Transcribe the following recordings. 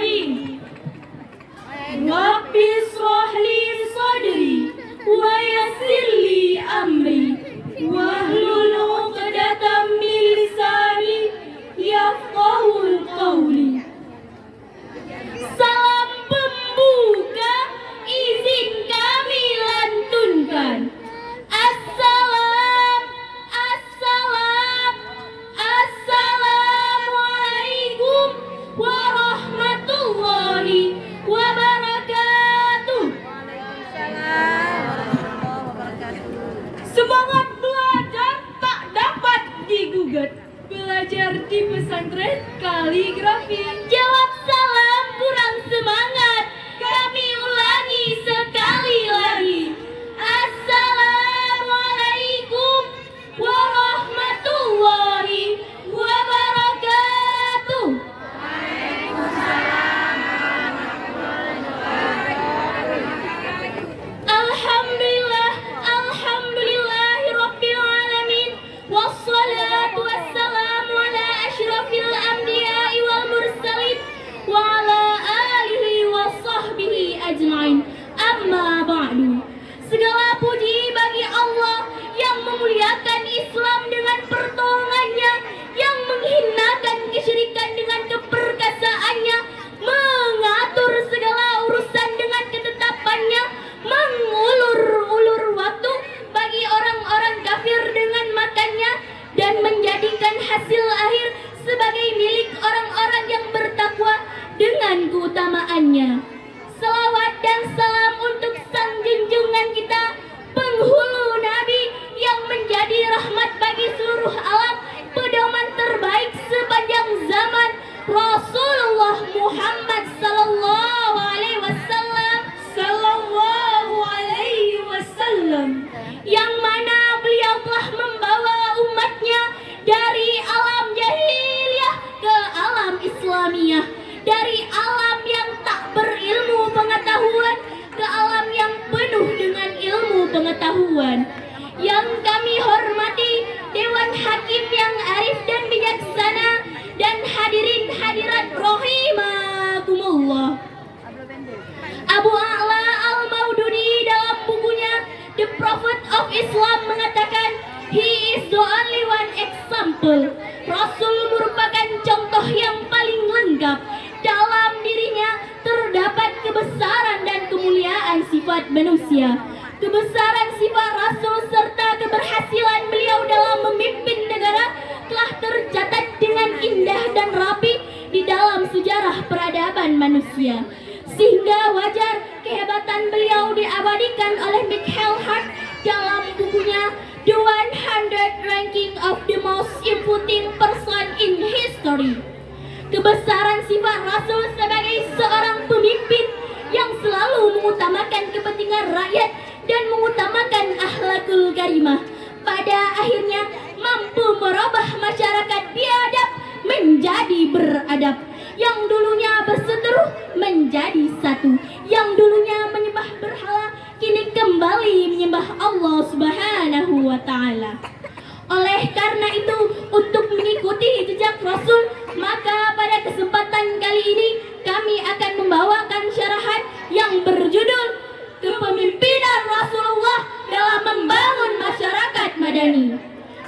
Bismillahirrahmanirrahim. Rabbi shrah li sadri wa yassir li amri wahlul 'uqdatam min lisani yafqahul qawli. Salam pembuka izin kami lantunkan. Assalamualaikum warahmatullahi wabarakatuh. Semangat belajar tak dapat digugat. Belajar di pesantren kaligrafi. Jawab salam kurang semangat. Kami ulangi sekali lagi. Assalamualaikum warahmatullahi wabarakatuh. Alhamdulillahirabbil alamin wassalatu wassalamu ala asyrafil anbiya'i wal mursalin wa ala alihi wa sahbihi ajmain. Amma ba'du. Segala puji bagi Allah yang memuliakan Islam dengan pertolongannya, yang menghinakan kesyirikan dengan keperkasaannya, mengatur segala urusan dengan ketetapannya, mengulur-ulur waktu bagi orang-orang kafir dengan makannya, dan menjadikan hasil akhir sebagai milik orang-orang yang bertakwa dengan keutamaannya. Salawat dan salam untuk sang junjungan kita, penghulu Nabi yang menjadi rahmat bagi seluruh alam, pedoman terbaik sepanjang zaman, Rasulullah Muhammad sallallahu alaihi wasallam, yang mana beliau telah membawa umatnya dari alam jahiliyah ke alam Islamiyah, dari alam yang tak berilmu pengetahuan ke alam yang penuh dengan ilmu pengetahuan. Yang kami hormati Dewan Hakim yang arif dan bijaksana, dan hadirin hadirat rahimakumullah. Abu A'la Al-Maududi dalam bukunya The Prophet of Islam mengatakan, he is the only one example. Rasul merupakan contoh yang paling lengkap. Dalam dirinya terdapat kebesaran dan kemuliaan sifat manusia. Kebesaran sifat Rasul serta keberhasilan beliau dalam memimpin negara telah tercatat dengan indah dan rapi di dalam sejarah peradaban manusia. Sehingga wajar kehebatan beliau diabadikan oleh Michael Hart dalam bukunya The 100 Ranking of the Most Important Person in History. Kebesaran sifat Rasul sebagai seorang pemimpin yang selalu mengutamakan kepentingan rakyat dan mengutamakan akhlakul karimah, pada akhirnya mampu merubah masyarakat biadab menjadi beradab, yang dulunya berseteru menjadi satu, yang dulunya menyembah berhala kini kembali menyembah Allah Subhanahu wa ta'ala. Oleh karena itu, untuk mengikuti jejak Rasul, maka pada kesempatan kali ini kami akan membawakan syarahan yang berjudul Kepemimpinan Rasulullah dalam Membangun Masyarakat Madani,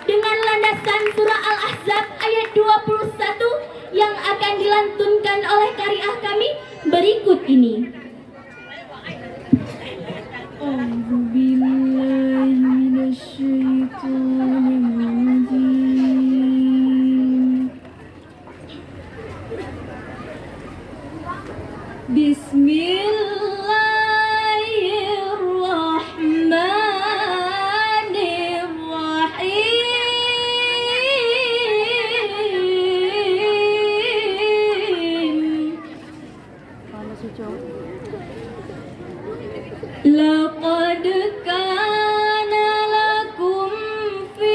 dengan landasan surah Al-Ahzab ayat 21 yang akan dilantunkan oleh qari'ah kami berikut ini. Laqad kana lakum fi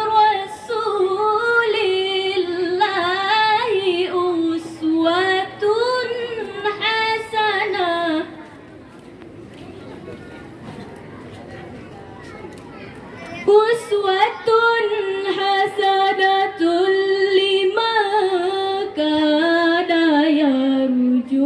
Rasulillahi uswatun hasanah. Uswatun hasanatun liman kana yarju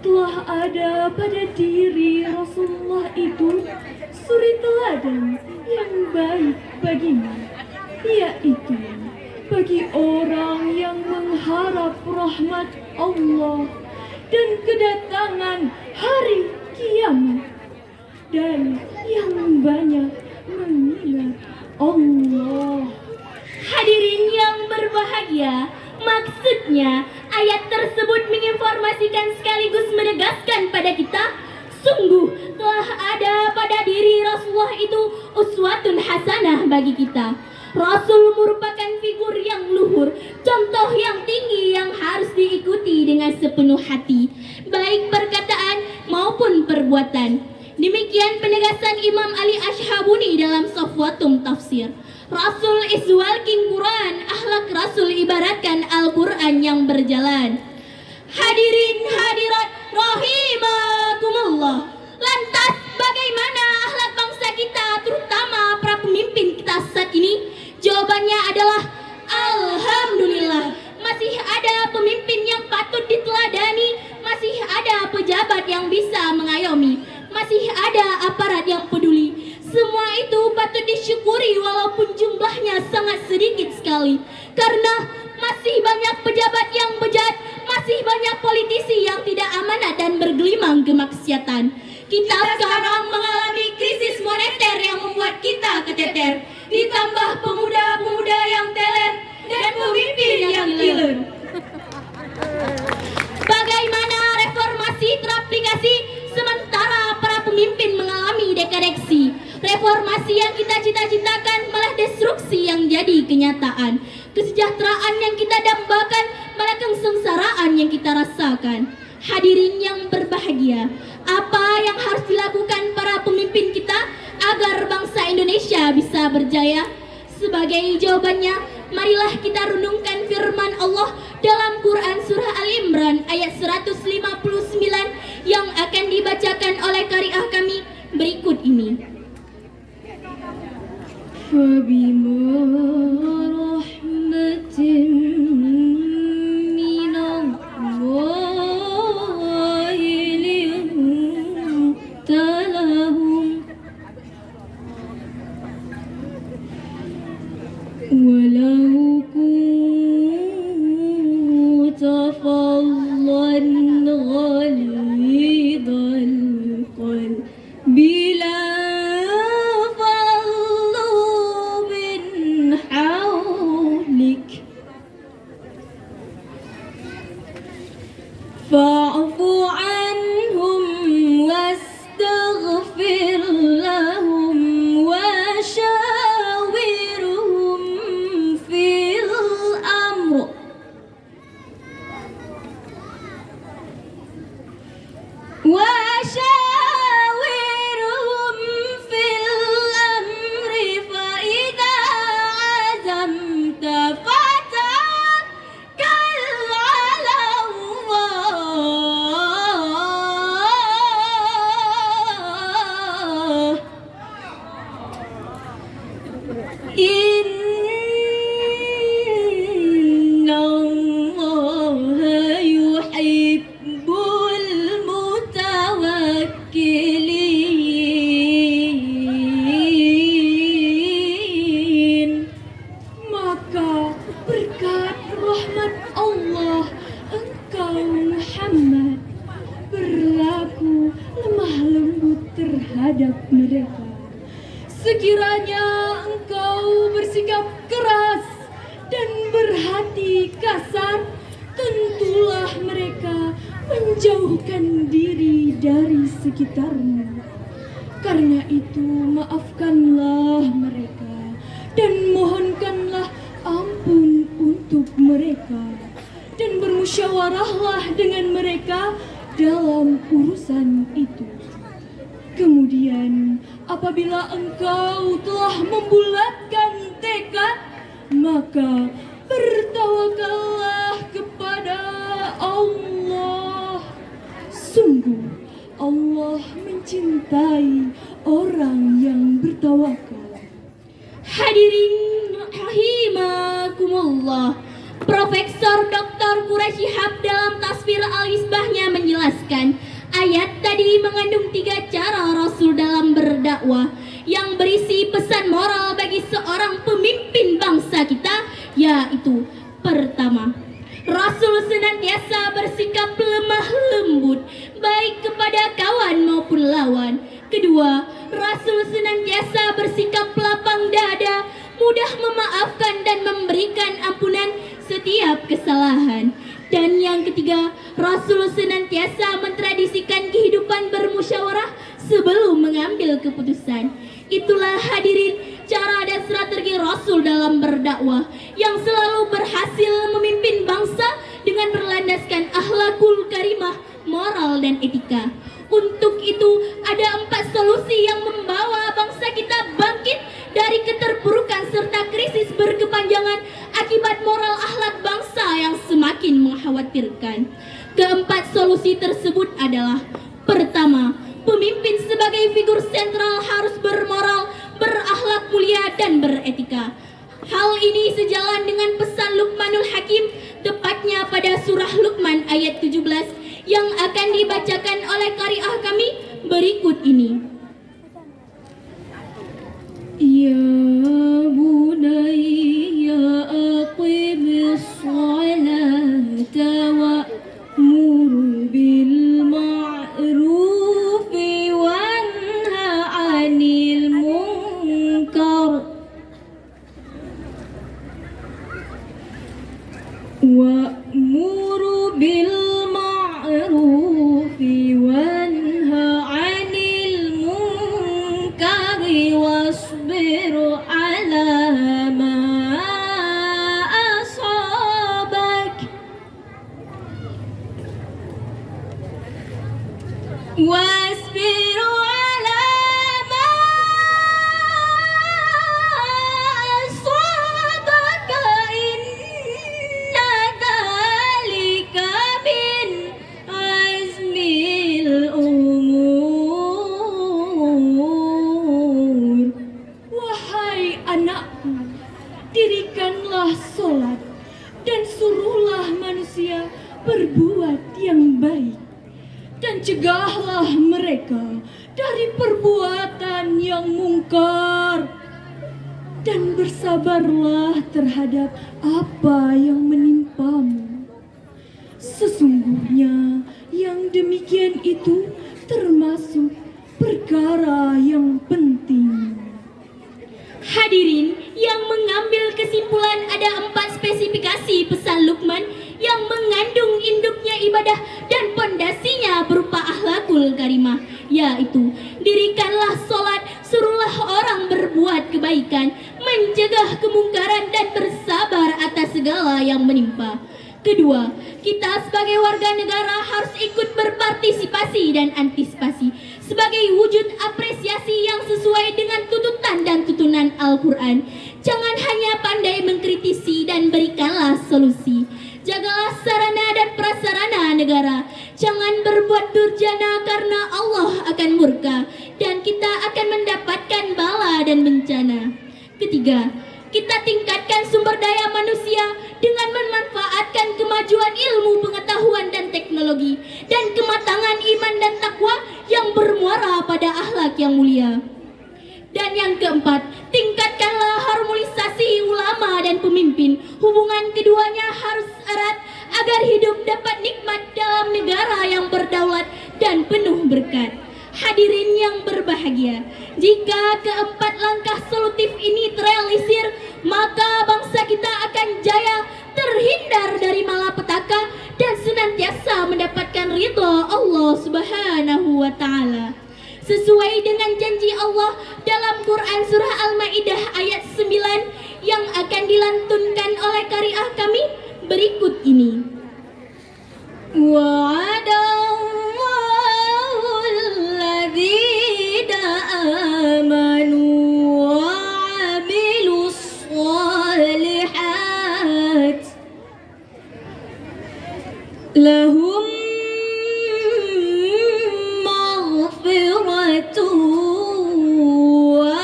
telah ada pada diri Rasulullah itu suri teladan yang baik bagimu, yaitu bagi orang yang mengharap rahmat Allah dan kedatangan hari kiamat, dan yang banyak mengingat Allah. Hadirin yang berbahagia, maksudnya ayat tersebut menginformasikan sekaligus menegaskan pada kita, sungguh telah ada pada diri Rasulullah itu uswatun hasanah bagi kita. Rasul merupakan figur yang luhur, contoh yang tinggi yang harus diikuti dengan sepenuh hati, baik perkataan maupun perbuatan. Demikian penegasan Imam Ali Ashabuni dalam Safwatum Tafsir. Rasul iswal king Quran, akhlak Rasul ibaratkan Al-Quran yang berjalan. Hadirin hadirat rahimakumullah. Lantas bagaimana akhlak bangsa kita, terutama para pemimpin kita saat ini? Jawabannya adalah alhamdulillah. Masih ada pemimpin yang patut diteladani, masih ada pejabat yang bisa mengayomi, masih ada aparat yang peduli. Semua itu patut disyukuri walaupun jumlahnya sangat sedikit sekali. Karena masih banyak pejabat yang bejat, masih banyak politisi yang tidak amanat dan bergelimang kemaksiatan. Kita sekarang mengalami krisis moneter yang membuat kita keteter, ditambah pemuda-pemuda yang teler dan pemimpin yang killer. Bagaimana reformasi teraplikasi sementara para pemimpin mengalami dekadeksi? Reformasi yang kita cita-citakan malah destruksi yang jadi kenyataan. Kesejahteraan yang kita dambakan malah kesengsaraan yang kita rasakan. Hadirin yang berbahagia, apa yang harus dilakukan para pemimpin kita agar bangsa Indonesia bisa berjaya? Sebagai jawabannya, marilah kita renungkan firman Allah dalam Quran Surah Al-Imran ayat 159 yang akan dibacakan oleh qari'ah kami berikut ini. فبما رحمة من الله لنت لهم ولو كنت فظا غليظ القلب فاعف عنهم واستغفر لهم وشاورهم في الأمر فإذا عزمت إن الله يحب المتوكلين. Maka berkat rahmat Allah, engkau Muhammad berlaku lemah lembut terhadap mereka. Sekiranya engkau bersikap keras dan berhati kasar, tentulah mereka menjauhkan diri dari sekitarmu. Karena itu maafkanlah mereka dan mohonkanlah ampun untuk mereka, dan bermusyawarahlah dengan mereka dalam urusan itu. Kemudian apabila engkau telah membulatkan tekad, maka bertawakallah kepada Allah. Sungguh Allah mencintai orang yang bertawakal. Hadirin rahimakumullah, Profesor Dr. Quraish Shihab dalam Tasfir Al-Isbahnya menjelaskan, ayat tadi mengandung 3 cara Rasul dalam berdakwah yang berisi pesan moral bagi seorang pemimpin bangsa kita, yaitu pertama, Rasul senantiasa bersikap lemah lembut baik kepada kawan maupun lawan. Kedua, Rasul senantiasa bersikap lapang dada, mudah memaafkan dan memberikan ampunan setiap kesalahan. Dan yang ketiga, Rasul senantiasa mentradisikan kehidupan bermusyawarah sebelum mengambil keputusan. Itulah hadirin cara dan strategi Rasul dalam berdakwah yang selalu berhasil memimpin bangsa dengan berlandaskan akhlakul karimah, moral dan etika. Untuk itu ada 4 solusi yang membawa bangsa kita bangkit dari keterpurukan serta krisis berkepanjangan akibat moral akhlak bangsa yang semakin mengkhawatirkan. Keempat solusi tersebut adalah: pertama, pemimpin sebagai figur sentral harus bermoral, berakhlak mulia dan beretika. Hal ini sejalan dengan pesan Luqmanul Hakim, tepatnya pada surah Luqman ayat 17 yang akan dibacakan oleh qari'ah kami berikut ini. Ya bunayya aqimis salata wa'mur bil ma'rufi wanha 'anil munkar wa'mur bil ma'rufi wanha 'anil munkari wasbir 'ala ma asabak wasbir 'ala ma asabaka inna dhalika min azmil umur. Wahai anakku, dirikanlah sholat dan suruhlah manusia berbuat yang baik, dan cegahlah mereka dari perbuatan yang mungkar, dan bersabarlah terhadap apa yang menimpamu. Sesungguhnya yang demikian itu termasuk perkara yang penting. Hadirin yang mengambil kesimpulan, ada 4 spesifikasi pesan Luqman yang mengandung induknya ibadah dan pondasinya berupa akhlakul karimah, yaitu dirikanlah sholat, suruhlah orang berbuat kebaikan, mencegah kemungkaran dan bersabar atas segala yang menimpa. Kedua, kita sebagai warga negara harus ikut berpartisipasi dan antisipasi sebagai wujud apresiasi yang sesuai dengan tuntutan dan tuntunan Al-Quran. Jangan hanya pandai mengkritisi dan berikanlah solusi. Jagalah sarana dan prasarana negara. Jangan berbuat durjana karena Allah akan murka dan kita akan mendapatkan bala dan bencana. Ketiga, kita tingkatkan sumber daya manusia dengan memanfaatkan kemajuan ilmu, pengetahuan dan teknologi dan kematangan iman dan takwa yang bermuara pada akhlak yang mulia. Dan yang keempat, tingkatkanlah harmonisasi ulama dan pemimpin. Hubungan keduanya harus erat agar hidup dapat nikmat dalam negara yang berdaulat dan penuh berkat. Hadirin yang berbahagia, jika keempat langkah solutif ini terrealisir, maka bangsa kita akan jaya, terhindar dari malapetaka dan senantiasa mendapatkan ridha Allah Subhanahu wa taala. Sesuai dengan janji Allah dalam Quran surah Al-Maidah ayat 9 yang akan dilantunkan oleh qari'ah kami berikut ini. Wa'adallahu alladhina amanu wa 'amilus shalihat lahum maghfiratun wa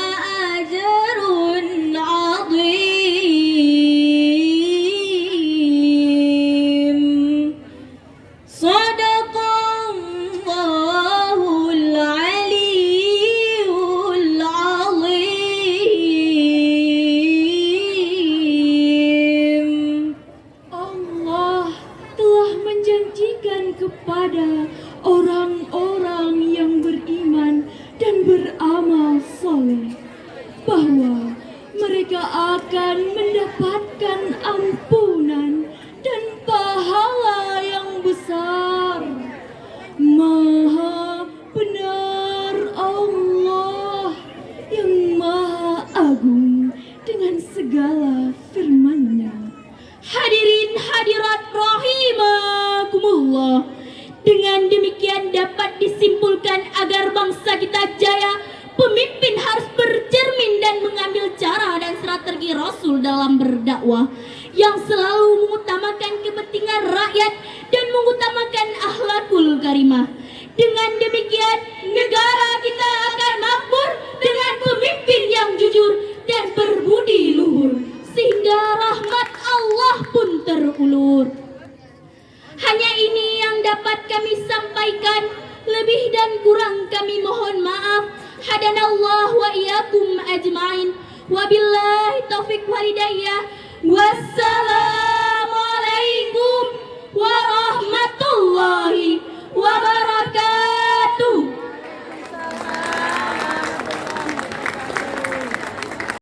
ajrun 'azim. demikian dapat disimpulkan agar bangsa kita jaya, pemimpin harus bercermin dan mengambil cara dan strategi Rasul dalam berdakwah yang selalu mengutamakan kepentingan rakyat dan mengutamakan akhlakul karimah. Dengan demikian, negara kita akan makmur dengan pemimpin yang jujur dan berbudi luhur, sehingga rahmat Allah pun terulur. Hanya ini yang dapat kami sampaikan, lebih dan kurang kami mohon maaf. Hadanallah wa iyyakum ajmain. Wabillahi taufiq walhidayah. Wassalam.